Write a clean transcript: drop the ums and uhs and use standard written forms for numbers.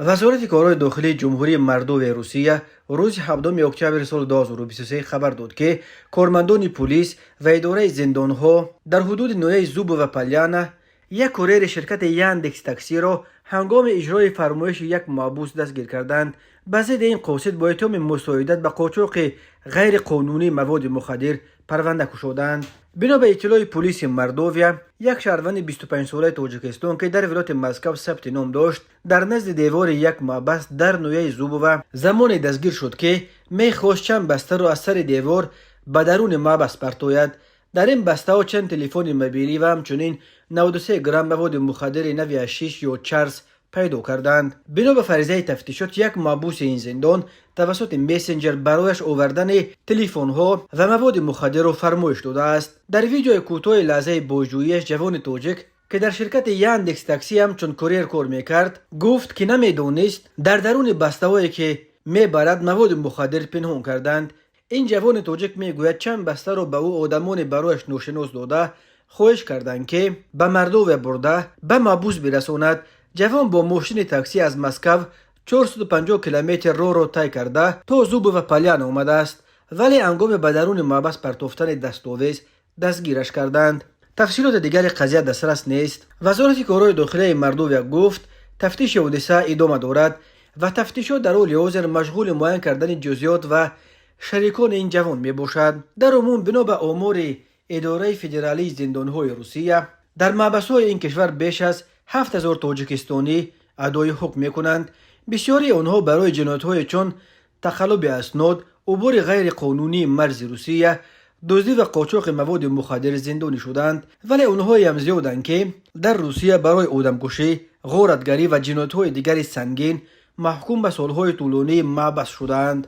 وزارت کارهای داخلی جمهوری مردم روسیه روز 7 اکتبر سال 2023 خبر داد که کارمندان پلیس و اداره زندانها در حدود نوع زوب و پلیانه یک کوریر شرکت یاندکس تاکسی را هنگام اجرای فرمایش یک محبوس دستگیر کردند. به ضد این قاصد با اتهام مساعدت به قاچاق غیر قانونی مواد مخدر پرونده گشودند. بنا به اطلاع پلیس مردوویا، یک شهروند 25 ساله تاجیکستان که در ولایت مسکو ثبت نام داشت در نزد دیوار یک محبس در نویه زوبوه زمان دستگیر شد که میخواست چند بسته را از سر دیوار به درون محبس پرتاید. در این بسته ها چند تلفن موبیلی و همچنین 93 گرم مواد مخدر نوع حشیش یا چرس پیدا کردند. بنا به فریضه تفتیشات، یک محبوس این زندان توسط مسنجر برایش آوردن تلفن ها و مواد مخدر را فرمایش داده است. در ویدیو کوتاه لحظه بازجوییش، جوان تاجیک که در شرکت یاندکس تاکسی همچون کوریر کار میکرد گفت که نمیدونست در درون بسته هایی که میبرد مواد مخدر پنهان کردند. این جوان تاجیک میگوید چند بسته را به او آدمان برایش ناشناس داده خواهش کردند که به مردو برده به محبوس برساند. جوان با ماشین تاکسی از مسکو 450 کیلومتر رو طی کرده تا زوب و پلیان آمده است، ولی هنگام به درون محبس پرتافتن دستاویز دستگیرش کردند. تفصیلات دیگر قضیه دسترس نیست. وزارت کارهای داخلی مردوویا گفت تفتیش حادثه ادامه دارد و تفتیشات در حال حاضر مشغول معاین کردن جزئیات و شریکان این جوان می باشد. در عموم بنا به آمار اداره فدرالی زندانهای روسیه، در محبس‌های این کشور بیش از 7000 تاجیکستانی ادای حکم میکنند. بسیاری آنها برای جنایت‌های چون تخلب اسناد، عبور غیر قانونی مرز روسیه، دزدی و قاچاق مواد مخدر زندانی شدند، ولی آنها هم زیادند که در روسیه برای آدمکشی، غارتگری و جنایت‌های دیگر سنگین محکوم به سالهای طولانی محبس شدند.